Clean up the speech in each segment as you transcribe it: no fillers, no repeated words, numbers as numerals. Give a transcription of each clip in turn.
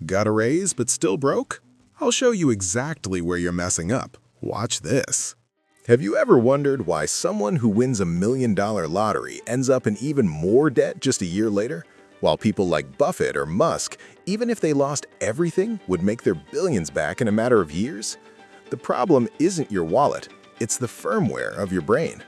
Got a raise but still broke? I'll show you exactly where you're messing up. Watch this. Have you ever wondered why someone who wins a $1 million lottery ends up in even more debt just a year later? While people like Buffett or Musk, even if they lost everything, would make their billions back in a matter of years? The problem isn't your wallet, it's the firmware of your brain.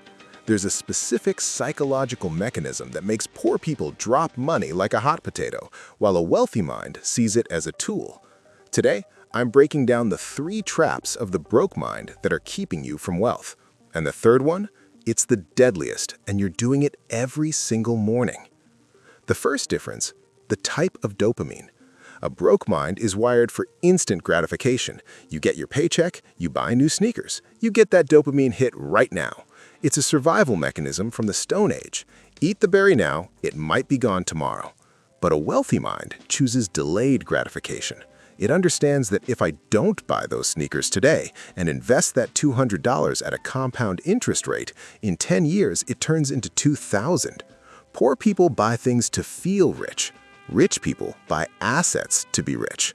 There's a specific psychological mechanism that makes poor people drop money like a hot potato, while a wealthy mind sees it as a tool. Today, I'm breaking down the 3 traps of the broke mind that are keeping you from wealth. And the third one? It's the deadliest, and you're doing it every single morning. The first difference, the type of dopamine. A broke mind is wired for instant gratification. You get your paycheck, you buy new sneakers. You get that dopamine hit right now. It's a survival mechanism from the Stone Age. Eat the berry now, it might be gone tomorrow. But a wealthy mind chooses delayed gratification. It understands that if I don't buy those sneakers today and invest that $200 at a compound interest rate, in 10 years it turns into $2,000. Poor people buy things to feel rich. Rich people buy assets to be rich.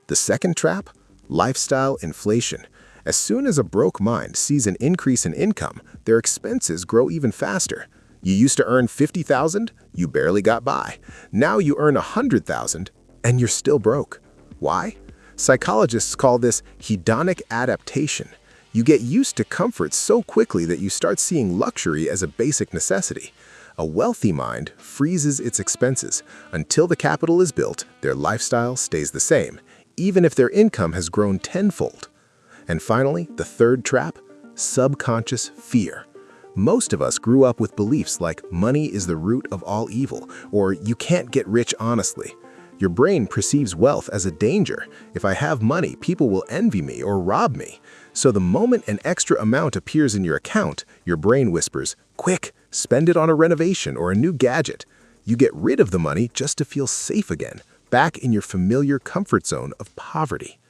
The second trap? Lifestyle inflation. As soon as a broke mind sees an increase in income, their expenses grow even faster. You used to earn $50,000, you barely got by. Now you earn $100,000, and you're still broke. Why? Psychologists call this hedonic adaptation. You get used to comfort so quickly that you start seeing luxury as a basic necessity. A wealthy mind freezes its expenses. Until the capital is built, their lifestyle stays the same, even if their income has grown tenfold. And finally, the third trap, subconscious fear. Most of us grew up with beliefs like money is the root of all evil, or you can't get rich honestly. Your brain perceives wealth as a danger. If I have money, people will envy me or rob me. So the moment an extra amount appears in your account, your brain whispers, "Quick, spend it on a renovation or a new gadget." You get rid of the money just to feel safe again, back in your familiar comfort zone of poverty.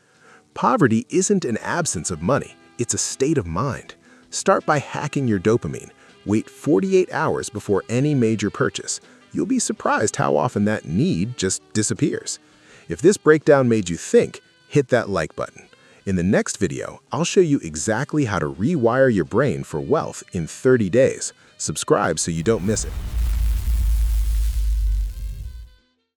Poverty isn't an absence of money, it's a state of mind. Start by hacking your dopamine. Wait 48 hours before any major purchase. You'll be surprised how often that need just disappears. If this breakdown made you think, hit that like button. In the next video, I'll show you exactly how to rewire your brain for wealth in 30 days. Subscribe so you don't miss it.